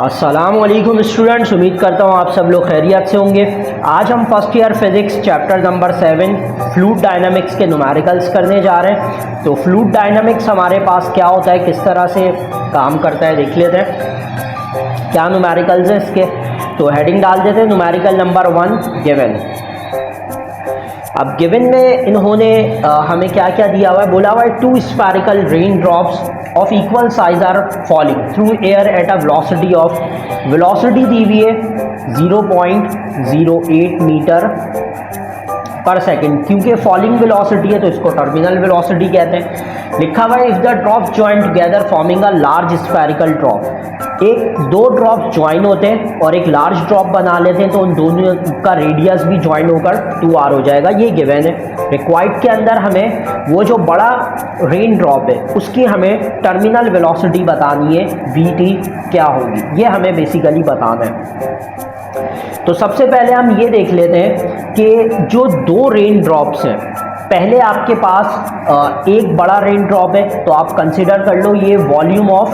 अस्सलामुअलैकुम स्टूडेंट्स, उम्मीद करता हूँ आप सब लोग खैरियत से होंगे। आज हम first year physics chapter number 7 fluid dynamics के न्यूमेरिकल्स करने जा रहे हैं। तो फ्लूइड डायनामिक्स हमारे पास क्या होता है, किस तरह से काम करता है देख लेते हैं। क्या न्यूमेरिकल्स हैं इसके, तो हेडिंग डाल देते हैं न्यूमेरिकल नंबर 1 गिवन। अब गिवन में इन्होंने हमें क्या क्या दिया हुआ है, बोला हुआ है 2 spherical rain drops of equal size are falling through air at a velocity दी हुई है 0.08 मीटर पर सेकेंड। क्योंकि फॉलिंग वेलोसिटी है तो इसको टर्मिनल वेलोसिटी कहते हैं। लिखा हुआ है if the drop join together forming a large spherical drop. दो ड्रॉप ज्वाइन होते हैं और एक लार्ज ड्रॉप बना लेते हैं तो उन दोनों का रेडियस भी ज्वाइन होकर 2r हो जाएगा। ये गिवन है। रिक्वायर्ड के अंदर हमें वो जो बड़ा रेन ड्रॉप है उसकी हमें टर्मिनल वेलोसिटी बतानी है, vt क्या होगी, ये हमें बेसिकली बताना है। तो सबसे पहले हम ये देख लेते हैं कि जो 2 रेन ड्रॉप्स हैं, पहले आपके पास एक बड़ा रेन ड्रॉप है तो आप कंसिडर कर लो ये वॉल्यूम ऑफ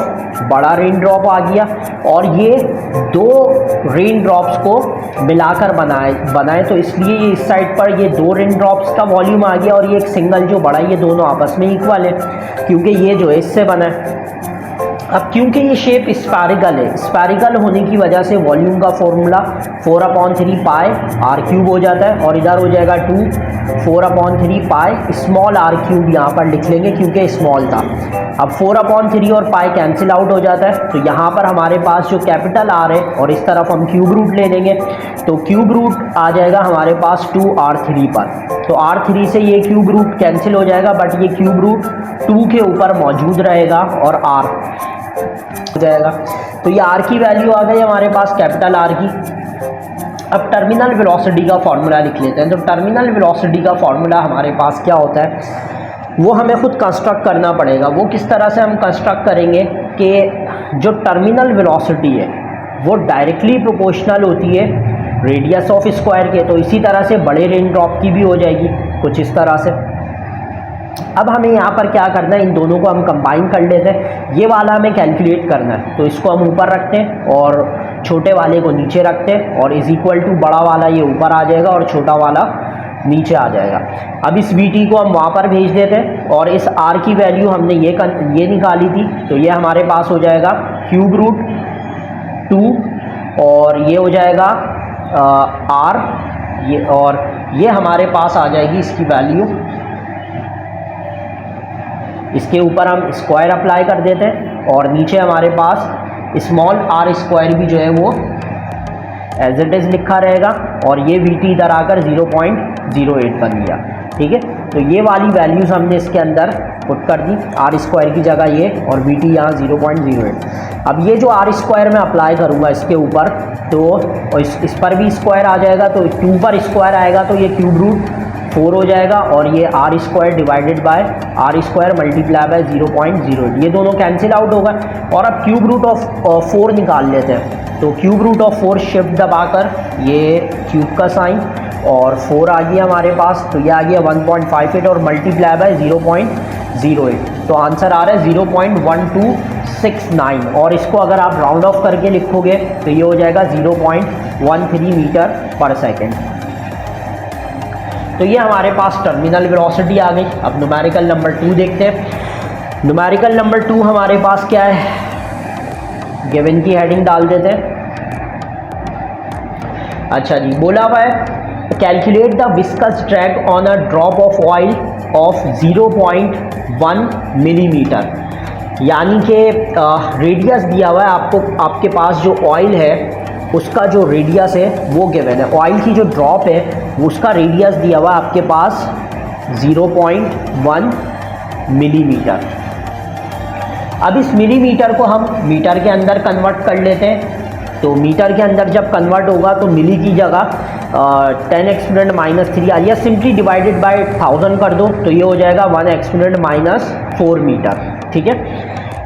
बड़ा रेन ड्रॉप आ गया, और ये 2 रेन ड्रॉप्स को मिलाकर बनाए तो इसलिए ये इस साइड पर ये 2 रेन ड्रॉप्स का वॉल्यूम आ गया, और ये एक सिंगल जो बड़ा, ये दोनों आपस में इक्वल है क्योंकि ये जो है इससे बना है। अब क्योंकि ये शेप स्फेरिकल है, स्फेरिकल होने की वजह से वॉल्यूम का फॉर्मूला 4/3 पाई आर क्यूब हो जाता है, और इधर हो जाएगा 2 4/3 पाई स्मॉल आर क्यूब यहाँ पर लिख लेंगे क्योंकि स्मॉल था। अब 4/3 और पाई कैंसिल आउट हो जाता है, तो यहाँ पर हमारे पास जो कैपिटल आर है और इस तरफ हम क्यूब रूट ले लेंगे तो क्यूब रूट आ जाएगा हमारे पास 2r3 पर। तो r3 से ये क्यूब रूट कैंसिल हो जाएगा, बट ये क्यूब रूट 2 के ऊपर मौजूद रहेगा और r हो जाएगा। तो ये r की वैल्यू आ गई हमारे पास, कैपिटल R की। अब टर्मिनल वेलोसिटी का फॉर्मूला लिख लेते हैं। तो टर्मिनल वेलोसिटी का फॉर्मूला हमारे पास क्या होता है, वो हमें खुद कंस्ट्रक्ट करना पड़ेगा। वो किस तरह से हम कंस्ट्रक्ट करेंगे कि जो टर्मिनल वेलोसिटी है वो डायरेक्टली प्रोपोर्शनल होती है रेडियस ऑफ स्क्वायर के, तो इसी तरह से बड़े रेन ड्रॉप की भी हो जाएगी कुछ इस तरह से। अब हमें यहाँ पर क्या करना है, इन दोनों को हम कंबाइन कर लेते हैं। ये वाला हमें कैलकुलेट करना है तो इसको हम ऊपर रखते हैं और छोटे वाले को नीचे रखते हैं, और इज इक्वल टू बड़ा वाला ये ऊपर आ जाएगा और छोटा वाला नीचे आ जाएगा। अब इस vt को हम वहाँ पर भेज देते हैं, और इस r की वैल्यू हमने ये निकाली थी तो ये हमारे पास हो जाएगा क्यूब रूट 2, और ये हो जाएगा r, ये, और ये हमारे पास आ जाएगी इसकी वैल्यू। इसके ऊपर हम स्क्वायर अप्लाई कर देते हैं और नीचे हमारे पास स्मॉल r स्क्वायर भी जो है वो एज इट इज़ लिखा रहेगा, और ये vt इधर आकर 0.08 बन गया। ठीक है, तो ये वाली वैल्यूज़ हमने इसके अंदर पुट कर दी, r स्क्वायर की जगह ये और vt यहाँ 0.08। अब ये जो r स्क्वायर मैं अप्लाई करूँगा इसके ऊपर, तो इस पर भी स्क्वायर आ जाएगा, तो 2 पर स्क्वायर आएगा तो ये क्यूब रूट 4 हो जाएगा, और ये r square divided by r square multiply by 0.08, ये दोनों कैंसिल आउट होगा। और अब क्यूब रूट ऑफ 4 निकाल लेते हैं। तो क्यूब रूट ऑफ 4 शिफ्ट दबाकर ये क्यूब का साइन, और 4 आ गया हमारे पास, तो ये आ गया 1.58 और मल्टीप्लाई बाय 0.08, तो आंसर आ रहा है 0.1269, और इसको अगर आप राउंड ऑफ करके लिखोगे तो ये हो जाएगा 0.13 मीटर पर सेकेंड। तो ये हमारे पास टर्मिनल वेलोसिटी आ गई। अब न्यूमेरिकल नंबर 2 देखते हैं। न्यूमेरिकल नंबर 2 हमारे पास क्या है, गिवन की हेडिंग डाल देते हैं। अच्छा जी, बोला हुआ है calculate the viscous drag on a drop of oil of 0.1 millimetre. यानी कि रेडियस दिया हुआ है आपको, आपके पास जो ऑयल है उसका जो रेडियस है वो गिवन है। ऑयल की जो ड्रॉप है उसका रेडियस दिया हुआ है आपके पास 0.1 मिलीमीटर। अब इस मिलीमीटर को हम मीटर के अंदर कन्वर्ट कर लेते हैं। तो मीटर के अंदर जब कन्वर्ट होगा तो मिली की जगह 10 एक्सपोनेंट -3 आ रही है, सिंपली डिवाइडेड बाय 1000 कर दो तो ये हो जाएगा 1 एक्सपोनेंट -4 मीटर। ठीक है,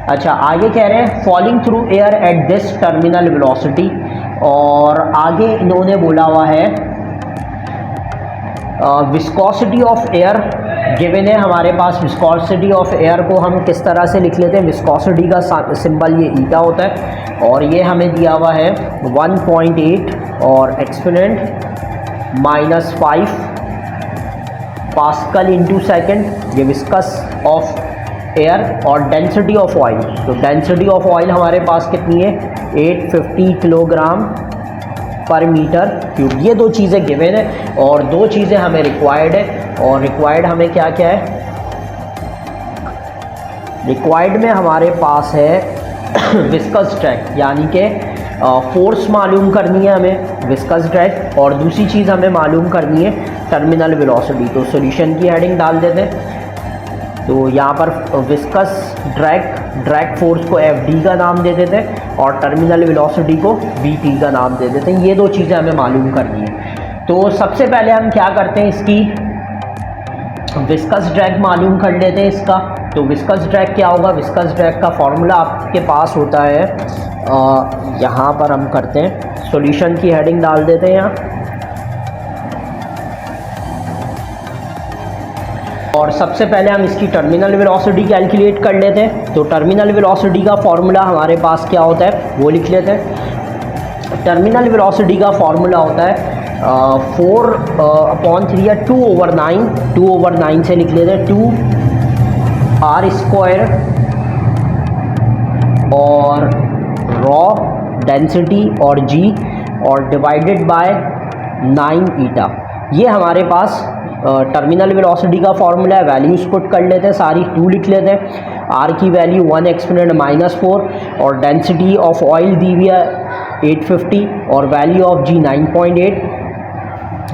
अच्छा आगे कह रहे हैं falling through air at this terminal velocity, और आगे इन्होंने बोला हुआ है विस्कोसिटी ऑफ एयर गिवन है हमारे पास विस्कोसिटी ऑफ एयर को हम किस तरह से लिख लेते हैं, विस्कोसिटी का सिंबल ये ईटा होता है और ये हमें दिया हुआ है 1.8 और एक्सपोनेंट -5 पास्कल इंटू सेकेंड, ये विस्कस ऑफ एयर और डेंसिटी ऑफ ऑयल। तो डेंसिटी ऑफ ऑयल हमारे पास कितनी है, 850 किलोग्राम पर मीटर क्यूब। ये दो चीज़ें गिवन है और दो चीज़ें हमें रिक्वायर्ड है। और रिक्वायर्ड हमें क्या क्या है, रिक्वायर्ड में हमारे पास है विस्कस ड्रैग, यानी कि फोर्स मालूम करनी है हमें विस्कस ड्रैग, और दूसरी चीज़ हमें मालूम करनी है टर्मिनल वेलोसिटी। तो सॉल्यूशन की हेडिंग डाल देते हैं। तो यहाँ पर विस्कस ड्रैग फोर्स को Fd का नाम दे देते हैं और टर्मिनल वेलोसिटी को Vt का नाम दे देते हैं। ये दो चीज़ें हमें मालूम करनी है। तो सबसे पहले हम क्या करते हैं, इसकी विस्कस ड्रैग मालूम कर लेते हैं इसका। तो विस्कस ड्रैग क्या होगा, विस्कस ड्रैग का फॉर्मूला आपके पास होता है, यहाँ पर हम करते हैं, सॉल्यूशन की हेडिंग डाल देते हैं यहाँ। और सबसे पहले हम इसकी टर्मिनल वेलोसिटी कैलकुलेट कर लेते हैं। तो टर्मिनल वेलोसिटी का फॉर्मूला हमारे पास क्या होता है वो लिख लेते हैं। टर्मिनल वेलोसिटी का फॉर्मूला होता है 4/3 या 2/9, 2/9 से लिख लेते हैं, 2r² और रॉ डेंसिटी और g और डिवाइडेड बाय 9 ईटा। ये हमारे पास टर्मिनल वेलोसिटी का फॉर्मूला है। वैल्यूज पुट कर लेते हैं, सारी 2 लिख लेते हैं। आर की वैल्यू 1 एक्सपोनेंट -4 और डेंसिटी ऑफ ऑयल दी हुई है 850 और वैल्यू ऑफ जी 9.8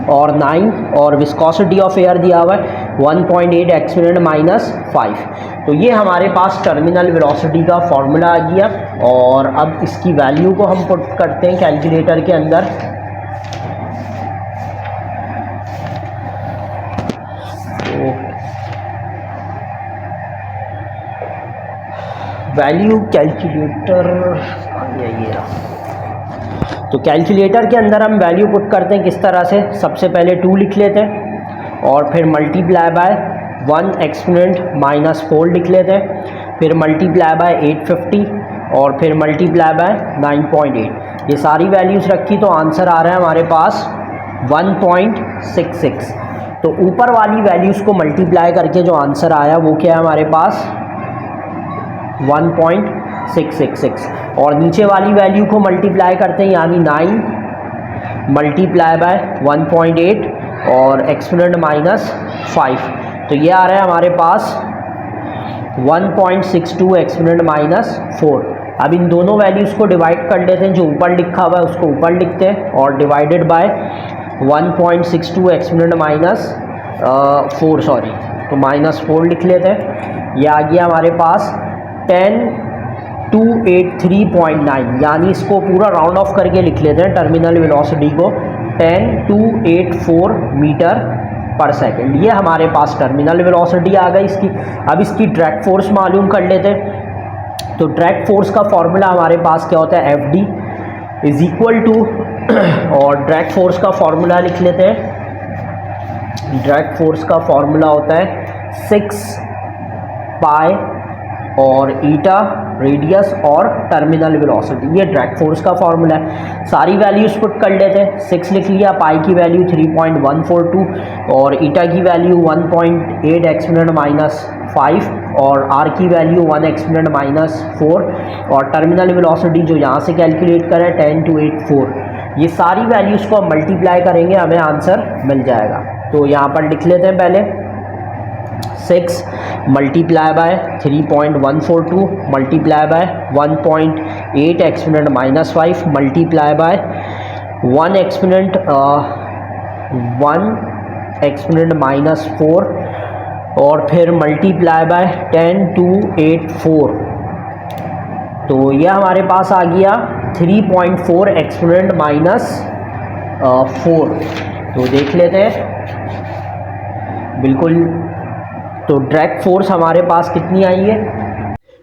और 9 और विस्कोसिटी ऑफ एयर दिया हुआ है 1.8 एक्सपोनेंट -5। तो ये हमारे पास टर्मिनल वेलोसिटी का फॉर्मूला आ गया। और अब इसकी वैल्यू को हम पुट करते हैं कैलकुलेटर के अंदर। वैल्यू कैलकुलेटर ये रहा। तो कैलकुलेटर के अंदर हम वैल्यू पुट करते हैं किस तरह से, सबसे पहले 2 लिख लेते हैं और फिर मल्टीप्लाई बाय 1 एक्सपोनेंट -4 लिख लेते हैं, फिर मल्टीप्लाई बाय 850 और फिर मल्टीप्लाई बाय 9.8। ये सारी वैल्यूज़ रखी तो आंसर आ रहा है हमारे पास 1.66। तो ऊपर वाली वैल्यूज़ को मल्टीप्लाई करके जो आंसर आया वो क्या है हमारे पास 1.666 और नीचे वाली वैल्यू को मल्टीप्लाई करते हैं, यानी 9 मल्टीप्लाई बाय 1.8 और एक्सपोनेंट -5। तो ये आ रहा है हमारे पास 1.62 एक्सपोनेंट -4। अब इन दोनों वैल्यूज़ को डिवाइड कर लेते हैं, जो ऊपर लिखा हुआ है उसको ऊपर लिखते हैं और डिवाइडेड बाय 1.62 एक्सपोनेंट -4 सॉरी, तो -4 लिख लेते हैं। ये आ गया हमारे पास 10283.9, यानी इसको पूरा राउंड ऑफ करके लिख लेते हैं टर्मिनल वेलोसिटी को 10284 मीटर पर सेकंड। ये हमारे पास टर्मिनल वेलोसिटी आ गई इसकी। अब इसकी ड्रैग फोर्स मालूम कर लेते हैं। तो ड्रैग फोर्स का फॉर्मूला हमारे पास क्या होता है, Fd इज इक्वल टू और ड्रैग फोर्स का फॉर्मूला लिख लेते हैं। ड्रैग फोर्स का फॉर्मूला होता है 6 पाई और ईटा रेडियस और टर्मिनल वेलोसिटी। ये ड्रैग फोर्स का फॉर्मूला है। सारी वैल्यूज पुट कर लेते हैं। 6 लिख लिया, पाई की वैल्यू 3.142 और ईटा की वैल्यू 1.8 एक्सपोनेंट -5 और आर की वैल्यू 1 एक्सपोनेंट -4 और टर्मिनल वेलोसिटी जो यहाँ से कैलकुलेट करें 10284। ये सारी वैल्यूज़ को हम मल्टीप्लाई करेंगे, हमें आंसर मिल जाएगा। तो यहाँ पर लिख लेते हैं पहले 6 multiply by 3.142 multiply by 1.8 exponent -5 multiply by 1 exponent -4 और फिर मल्टीप्लाई बाय 10284। तो यह हमारे पास आ गया 3.4 एक्सपोनेंट -4। तो देख लेते हैं बिल्कुल। तो ड्रैग फोर्स हमारे पास कितनी आई है,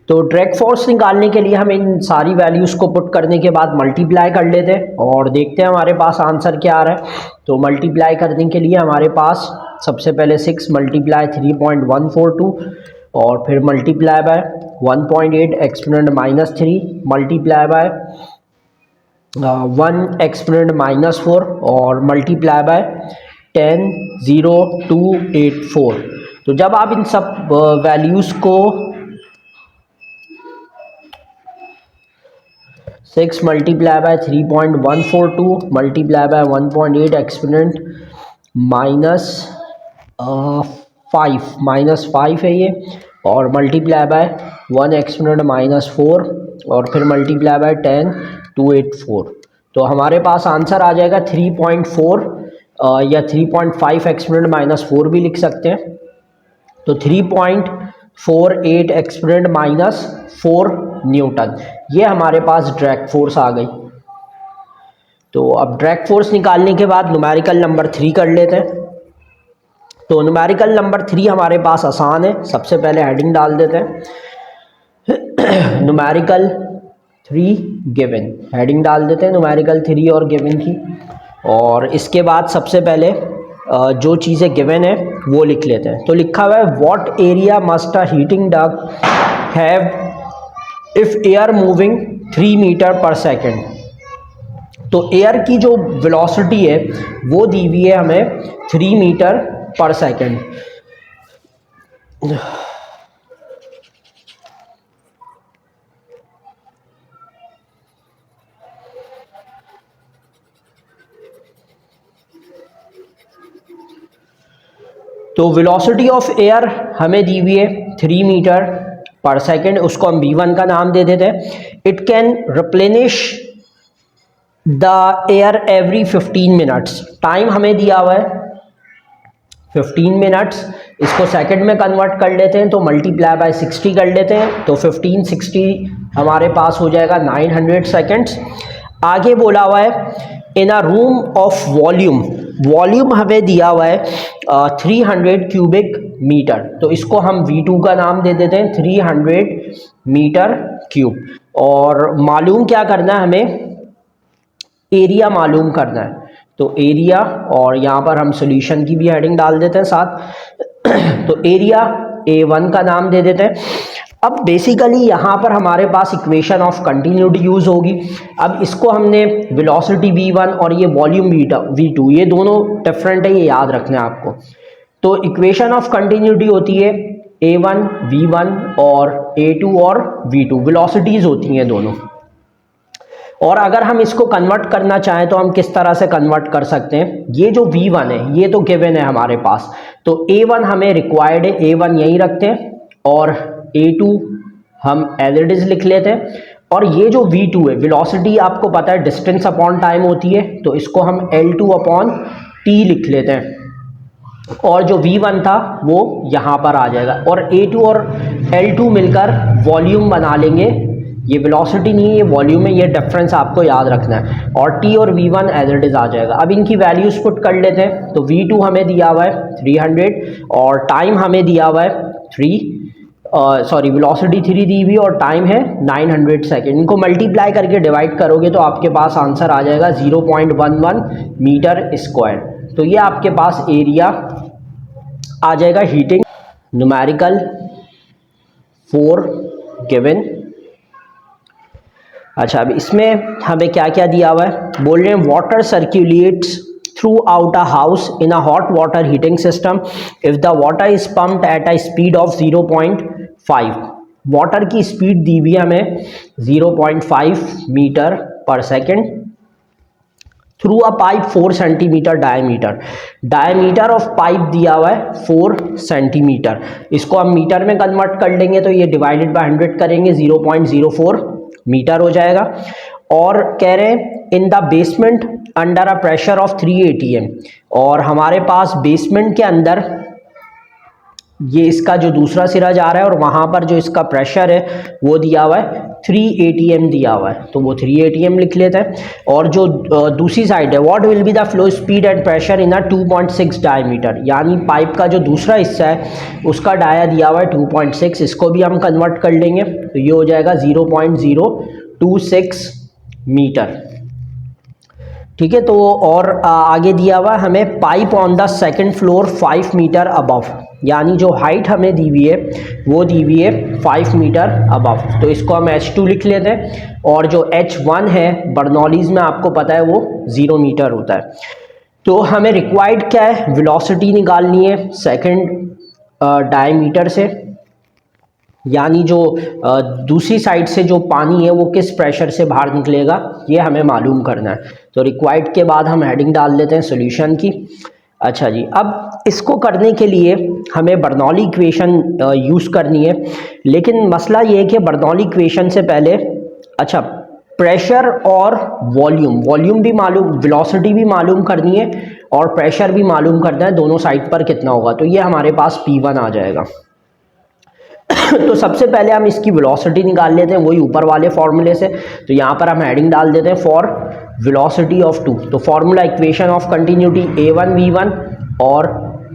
तो ड्रैग फोर्स निकालने के लिए हम इन सारी वैल्यूज़ को पुट करने के बाद मल्टीप्लाई कर लेते हैं और देखते हैं हमारे पास आंसर क्या आ रहा है। तो मल्टीप्लाई करने के लिए हमारे पास सबसे पहले 6 मल्टीप्लाई 3.142 और फिर multiply by 1.8 exponent -3 multiply by 1 exponent -4 और मल्टीप्लाई बाय 100284। तो जब आप इन सब वैल्यूज़ को 6 multiply by 3.142 multiply by 1.8 exponent -5 है ये, और मल्टीप्लाई बाय 1 एक्सपोनेंट -4 और फिर मल्टीप्लाई बाय 10284। तो हमारे पास आंसर आ जाएगा 3.4 या 3.5 एक्सपोनेंट -4 भी लिख सकते हैं। तो 3.48 एक्सपोनेंट -4 न्यूटन, ये हमारे पास ड्रैग फोर्स आ गई। तो अब ड्रैग फोर्स निकालने के बाद न्यूमेरिकल नंबर 3 कर लेते हैं। तो न्यूमेरिकल नंबर 3 हमारे पास आसान है, सबसे पहले हेडिंग डाल देते हैं न्यूमेरिकल 3 गिवन, हेडिंग डाल देते हैं न्यूमेरिकल 3 और गिवन की। और इसके बाद सबसे पहले जो चीज़ें गिवन है वो लिख लेते हैं। तो लिखा हुआ है what area must a heating duct have if air moving 3 metre per second. तो एयर की जो वेलोसिटी है वो दी हुई है हमें 3 मीटर पर सेकेंड। तो वेलोसिटी ऑफ एयर हमें दी हुई है 3 मीटर पर सेकेंड, उसको हम v1 का नाम दे देते हैं। It can replenish the air every 15 minutes, time हमें दिया हुआ है 15 मिनट्स, इसको सेकंड में कन्वर्ट कर लेते हैं तो मल्टीप्लाई बाय 60 कर लेते हैं। तो 1560 हमारे पास हो जाएगा 900 सेकेंड्स। आगे बोला हुआ है in a room of volume, volume हमें दिया हुआ है 300 क्यूबिक मीटर, तो इसको हम v2 का नाम दे देते हैं 300 मीटर क्यूब। और मालूम क्या करना है हमें, एरिया मालूम करना है। तो एरिया, और यहाँ पर हम सॉल्यूशन की भी हेडिंग डाल देते हैं साथ। तो एरिया A1 का नाम दे देते हैं। अब बेसिकली यहाँ पर हमारे पास इक्वेशन ऑफ कंटिन्यूटी यूज़ होगी। अब इसको हमने वेलोसिटी v1 और ये वॉल्यूम v2, ये दोनों डिफरेंट है, ये याद रखना है आपको। तो इक्वेशन ऑफ कंटिन्यूटी होती है A1 v1 और A2 और v2, वेलोसिटीज़ होती हैं दोनों। और अगर हम इसको कन्वर्ट करना चाहें तो हम किस तरह से कन्वर्ट कर सकते हैं, ये जो v1 है ये तो गिवन है हमारे पास, तो A1 हमें रिक्वायर्ड है, A1 यहीं रखते हैं और A2 हम एज इट इज लिख लेते हैं। और ये जो v2 है, वेलोसिटी आपको पता है डिस्टेंस अपॉन टाइम होती है, तो इसको हम L2 अपॉन t लिख लेते हैं। और जो v1 था वो यहाँ पर आ जाएगा, और A2 और L2 मिलकर वॉल्यूम बना लेंगे। ये वेलोसिटी नहीं है, ये वॉल्यूम है, ये डिफरेंस आपको याद रखना है। और t और v1 एज इट इज आ जाएगा। अब इनकी वैल्यूज पुट कर लेते हैं। तो v2 हमें दिया हुआ है 300 और टाइम हमें दिया हुआ है 3, वेलोसिटी 3 दी हुई और टाइम है 900 सेकेंड। इनको मल्टीप्लाई करके डिवाइड करोगे तो आपके पास आंसर आ जाएगा 0.11 मीटर स्क्वायर। तो ये आपके पास एरिया आ जाएगा हीटिंग न्यूमेरिकल 4 गिवन। अच्छा, अब इसमें हमें क्या क्या दिया हुआ है, बोल रहे हैं water circulates throughout a house in a hot water heating system if the water is pumped at a speed of 0.5। Water की स्पीड दी हुई है हमें 0.5 metre per second through a pipe 4 centimetre diameter. Diameter of pipe दिया हुआ है 4 centimetre. इसको हम मीटर में कन्वर्ट कर लेंगे तो ये डिवाइडेड बाय 100 करेंगे 0.04 मीटर हो जाएगा। और कह रहे हैं in the basement under a pressure of 3 atm, और हमारे पास बेसमेंट के अंदर ये इसका जो दूसरा सिरा जा रहा है और वहाँ पर जो इसका प्रेशर है वो दिया हुआ है 3 atm दिया हुआ है, तो वो 3 atm लिख लेते हैं। और जो दूसरी साइड है, what will be the flow speed and pressure in a 2.6 diameter, यानी पाइप का जो दूसरा हिस्सा है उसका डाया दिया हुआ है 2.6, इसको भी हम कन्वर्ट कर लेंगे तो ये हो जाएगा 0.026 मीटर। ठीक है, तो और आगे दिया हुआ हमें pipe on the second floor 5 metre above, यानी जो हाइट हमें दी हुई है वो दी हुई है 5 मीटर अबव, तो इसको हम H2 लिख लेते हैं। और जो H1 है बर्नौलीज में आपको पता है वो 0 मीटर होता है। तो हमें रिक्वायर्ड क्या है, वेलोसिटी निकालनी है सेकंड डायमीटर से, यानी जो दूसरी साइड से जो पानी है वो किस प्रेशर से बाहर निकलेगा ये हमें मालूम करना है। तो रिक्वायर्ड के बाद हम हेडिंग डाल देते हैं सॉल्यूशन की। अच्छा जी, अब इसको करने के लिए हमें बर्नौली इक्वेशन यूज़ करनी है, लेकिन मसला ये है कि बर्नौली इक्वेशन से पहले अच्छा प्रेशर और वॉल्यूम भी मालूम, वेलोसिटी भी मालूम करनी है और प्रेशर भी मालूम करना है दोनों साइड पर कितना होगा। तो ये हमारे पास P1 आ जाएगा। तो सबसे पहले हम इसकी वेलोसिटी निकाल लेते हैं वही ऊपर वाले फॉर्मूले से। तो यहाँ पर हम हेडिंग डाल देते हैं फॉर वेलोसिटी ऑफ 2। तो formula equation of continuity A1 V1 और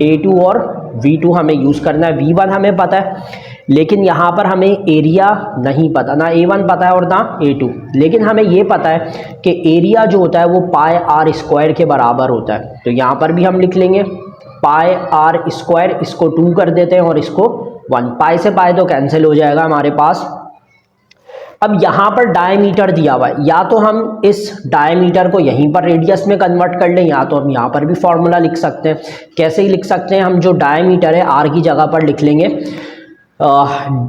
A2 और V2 हमें यूज़ करना है। V1 हमें पता है, लेकिन यहाँ पर हमें एरिया नहीं पता, ना A1 पता है और ना A2, लेकिन हमें ये पता है कि एरिया जो होता है वो पाई आर स्क्वायर के बराबर होता है। तो यहाँ पर भी हम लिख लेंगे पाई आर स्क्वायर, इसको 2 कर देते हैं और इसको 1, पाई से पाई तो कैंसिल हो जाएगा हमारे पास। अब यहाँ पर डायमीटर दिया हुआ है, या तो हम इस डायमीटर को यहीं पर रेडियस में कन्वर्ट कर लें, या तो हम यहाँ पर भी फॉर्मूला लिख सकते हैं। कैसे ही लिख सकते हैं, हम जो डायमीटर है आर की जगह पर लिख लेंगे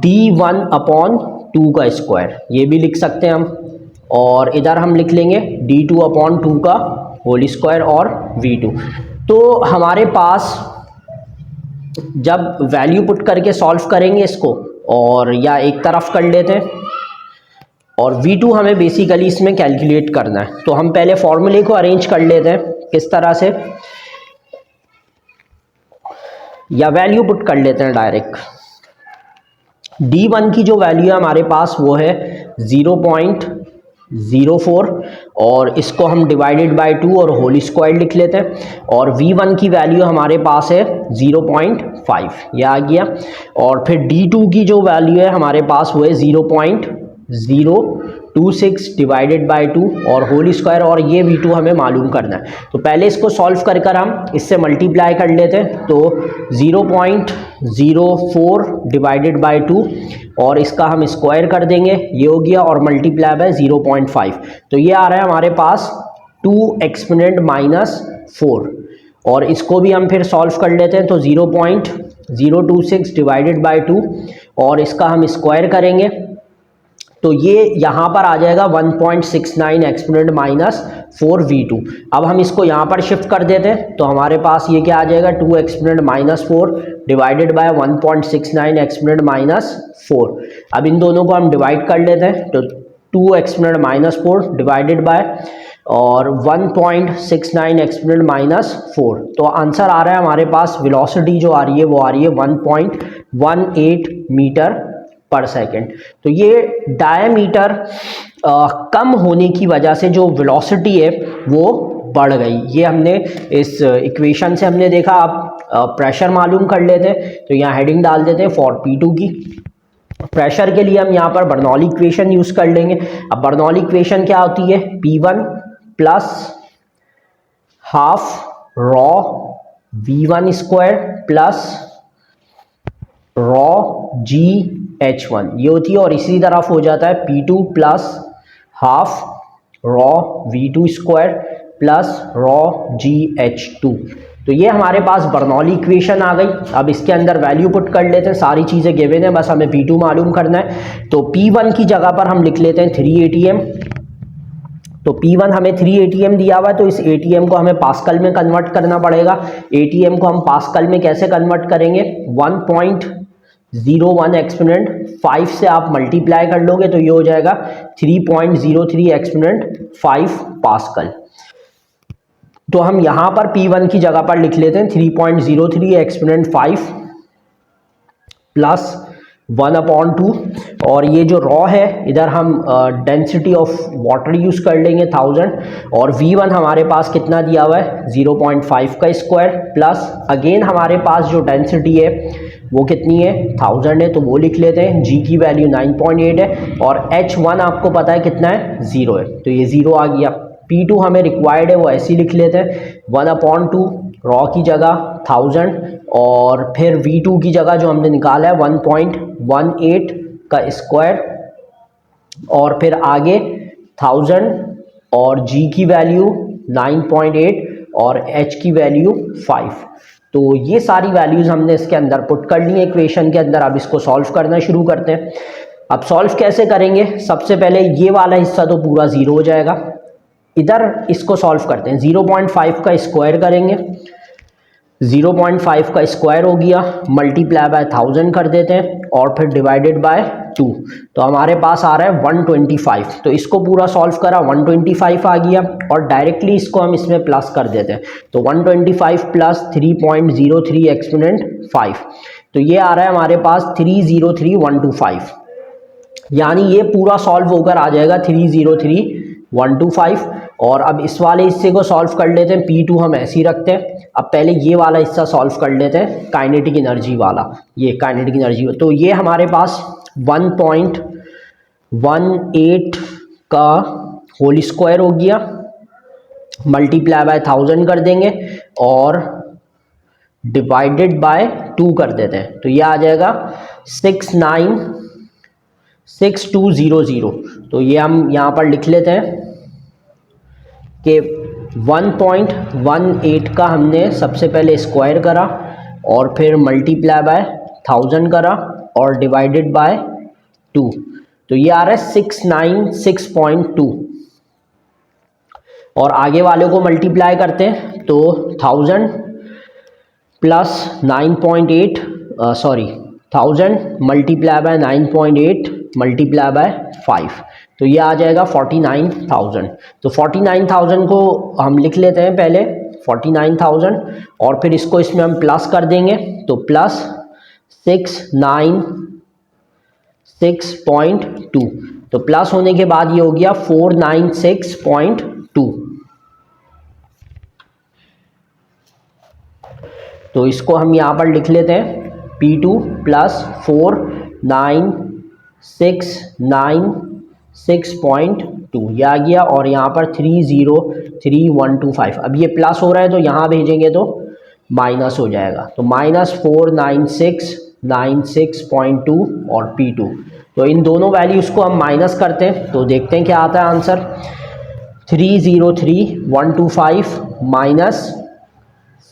D1/2 का स्क्वायर, ये भी लिख सकते हैं हम। और इधर हम लिख लेंगे D2/2 का होल स्क्वायर और V2। तो हमारे पास जब वैल्यू पुट करके सॉल्व करेंगे इसको, और या एक तरफ कर लेते हैं, और V2 हमें बेसिकली इसमें कैलकुलेट करना है। तो हम पहले फॉर्मूले को अरेंज कर लेते हैं किस तरह से, या वैल्यू पुट कर लेते हैं डायरेक्ट। D1 की जो वैल्यू है हमारे पास वो है 0.04, और इसको हम डिवाइडेड बाय 2 और होल स्क्वायर लिख लेते हैं। और V1 की वैल्यू हमारे पास है 0.5, यह आ गया। और फिर D2 की जो वैल्यू है हमारे पास वो है 0.026 डिवाइडेड बाय 2 और होल स्क्वायर, और ये V2 हमें मालूम करना है। तो पहले इसको सॉल्व कर कर हम इससे मल्टीप्लाई कर लेते हैं। तो 0.04 डिवाइडेड बाय 2 और इसका हम स्क्वायर कर देंगे, ये हो गया, और मल्टीप्लाई बाय 0.5, तो ये आ रहा है हमारे पास 2 एक्सपोनेंट -4। और इसको भी हम फिर सॉल्व कर लेते हैं। तो 0.026 डिवाइडेड बाय 2 और इसका हम स्क्वायर करेंगे, तो ये यहाँ पर आ जाएगा 1.69 एक्सपोनेंट -4 V2। अब हम इसको यहाँ पर शिफ्ट कर देते हैं, तो हमारे पास ये क्या आ जाएगा 2 एक्सपोनेंट -4 डिवाइडेड बाय 1.69 एक्सपोनेंट -4। अब इन दोनों को हम डिवाइड कर लेते हैं, तो 2 एक्सपोनेंट -4 डिवाइडेड बाय और 1.69 एक्सपोनेंट -4। तो आंसर आ रहा है हमारे पास, वेलोसिटी जो आ रही है वो आ रही है 1.18 मीटर पर सेकेंड। तो ये डायमीटर कम होने की वजह से जो वेलोसिटी है वो बढ़ गई, ये हमने इस इक्वेशन से हमने देखा। आप प्रेशर मालूम कर लेते हैं, तो यहाँ हेडिंग डाल देते हैं फॉर P2 की। प्रेशर के लिए हम यहाँ पर बर्नौली इक्वेशन यूज़ कर लेंगे। अब बर्नौली इक्वेशन क्या होती है, P1 plus half raw V1 square plus raw GH1, ये होती है। और इसी तरफ हो जाता है P2 plus half raw V2 square plus raw GH2। तो ये हमारे पास बर्नौली इक्वेशन आ गई। अब इसके अंदर वैल्यू पुट कर लेते हैं, सारी चीज़ें गिवन है, बस हमें P2 मालूम करना है। तो P1 की जगह पर हम लिख लेते हैं 3 atm। तो P1 हमें 3 atm दिया हुआ है, तो इस atm को हमें पास्कल में कन्वर्ट करना पड़ेगा। atm को हम पास्कल में कैसे कन्वर्ट करेंगे, 1.01 एक्सपोनेंट 5 से आप मल्टीप्लाई कर लोगे, तो ये हो जाएगा 3.03 एक्सपोनेंट 5 पास्कल। तो हम यहाँ पर P1 की जगह पर लिख लेते हैं 3.03 एक्सपोनेंट 5 प्लस 1/2, और ये जो रॉ है इधर हम डेंसिटी ऑफ वाटर यूज़ कर लेंगे 1000, और V1 हमारे पास कितना दिया हुआ है 0.5 का स्क्वायर, प्लस अगेन हमारे पास जो डेंसिटी है वो कितनी है 1000 है, तो वो लिख लेते हैं। G की वैल्यू 9.8 है और H1 आपको पता है कितना है 0 है, तो ये 0 आ गया। P2 हमें रिक्वायर्ड है वो ऐसे ही लिख लेते हैं 1/2 रॉ की जगह 1000, और फिर V2 की जगह जो हमने निकाला है 1.18 का स्क्वायर, और फिर आगे 1000 और G की वैल्यू 9.8 और H की वैल्यू 5। तो ये सारी वैल्यूज़ हमने इसके अंदर पुट कर ली है इक्वेशन के अंदर। अब इसको सॉल्व करना शुरू करते हैं। अब सॉल्व कैसे करेंगे, सबसे पहले ये वाला हिस्सा तो पूरा 0 हो जाएगा, इधर इसको सॉल्व करते हैं। 0.5 का स्क्वायर करेंगे, 0.5 का स्क्वायर हो गया, मल्टीप्लाई बाय 1000 कर देते हैं और फिर डिवाइडेड बाय 2, तो हमारे पास आ रहा है 125। तो इसको पूरा सॉल्व करा 125 आ गया, और डायरेक्टली इसको हम इसमें प्लस कर देते हैं, तो 125 प्लस 3.03 एक्सपोनेंट 5, तो ये आ रहा है हमारे पास 303125, यानी ये पूरा सॉल्व होकर आ जाएगा 303125। और अब इस वाले हिस्से को सॉल्व कर लेते हैं, P2 हम ऐसे ही रखते हैं। अब पहले ये वाला हिस्सा सॉल्व कर लेते हैं, काइनेटिक एनर्जी वाला, ये काइनेटिक एनर्जी, तो ये हमारे पास 1.18 का होल स्क्वायर हो गया, मल्टीप्लाई बाय 1000 कर देंगे और डिवाइडेड बाय 2 कर देते हैं, तो ये आ जाएगा 696200। तो ये हम यहाँ पर लिख लेते हैं कि 1.18 का हमने सबसे पहले स्क्वायर करा और फिर मल्टीप्लाई बाय 1000 करा और डिवाइडेड बाय 2, तो ये आ रहा है 696.2, और आगे वाले को मल्टीप्लाई करते हैं तो 1000 plus 9.8 1000 multiply by 9.8 multiply by 5, तो ये आ जाएगा 49,000। तो 49,000 को हम लिख लेते हैं पहले 49,000, और फिर इसको इसमें हम प्लस कर देंगे, तो प्लस 696.2, तो प्लस होने के बाद ये हो गया 496.2। तो इसको हम यहाँ पर लिख लेते हैं P2 प्लस 496.2, ये आ गया, और यहाँ पर 303125। अब ये प्लस हो रहा है तो यहाँ भेजेंगे तो माइनस हो जाएगा, तो माइनस 496.2 और P2, तो इन दोनों वैल्यूज़ को हम माइनस करते हैं तो देखते हैं क्या आता है आंसर। 303125 माइनस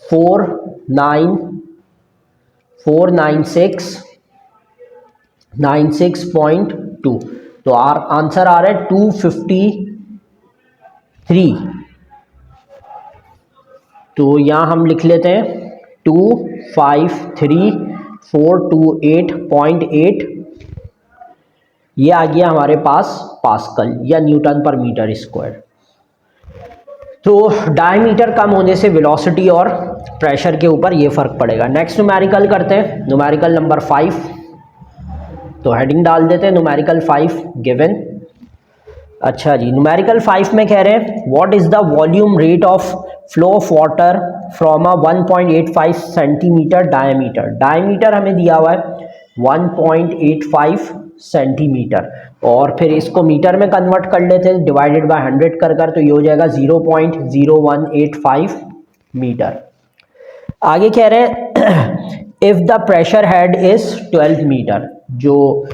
496.2, तो आंसर आ रहा है 253। तो यहाँ हम लिख लेते हैं 253428.8, ये आ गया हमारे पास पास्कल या न्यूटन पर मीटर स्क्वायर। तो डायमीटर कम होने से वेलोसिटी और प्रेशर के ऊपर ये फ़र्क पड़ेगा। नेक्स्ट न्यूमेरिकल करते हैं, न्यूमेरिकल नंबर 5, तो हेडिंग डाल देते हैं न्यूमेरिकल 5 गिवन। अच्छा जी, न्यूमेरिकल 5 में कह रहे हैं what is the volume rate of flow of water from a 1.85 centimetre diameter. Diameter हमें दिया हुआ है 1.85 सेंटीमीटर, और फिर इसको मीटर में कन्वर्ट कर लेते हैं डिवाइडेड बाय 100 कर, तो ये हो जाएगा 0.0185 मीटर। आगे कह रहे हैं if the pressure head is 12 metre, जो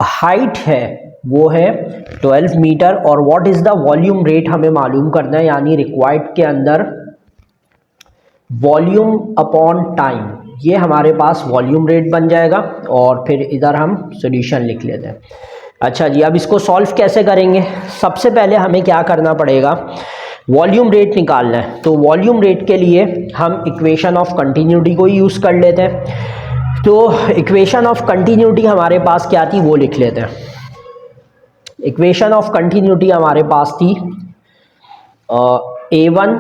हाइट है वो है 12 मीटर, और what is the volume rate हमें मालूम करना है, यानी रिक्वायर्ड के अंदर वॉल्यूम अपॉन टाइम, ये हमारे पास वॉल्यूम रेट बन जाएगा, और फिर इधर हम सॉल्यूशन लिख लेते हैं। अच्छा जी, अब इसको सॉल्व कैसे करेंगे, सबसे पहले हमें क्या करना पड़ेगा, वॉल्यूम रेट निकालना है। तो वॉल्यूम रेट के लिए हम इक्वेशन ऑफ कंटिन्यूटी को ही यूज़ कर लेते हैं। तो इक्वेशन ऑफ कंटिन्यूटी हमारे पास क्या थी वो लिख लेते हैं। इक्वेशन ऑफ कंटिन्यूटी हमारे पास थी A1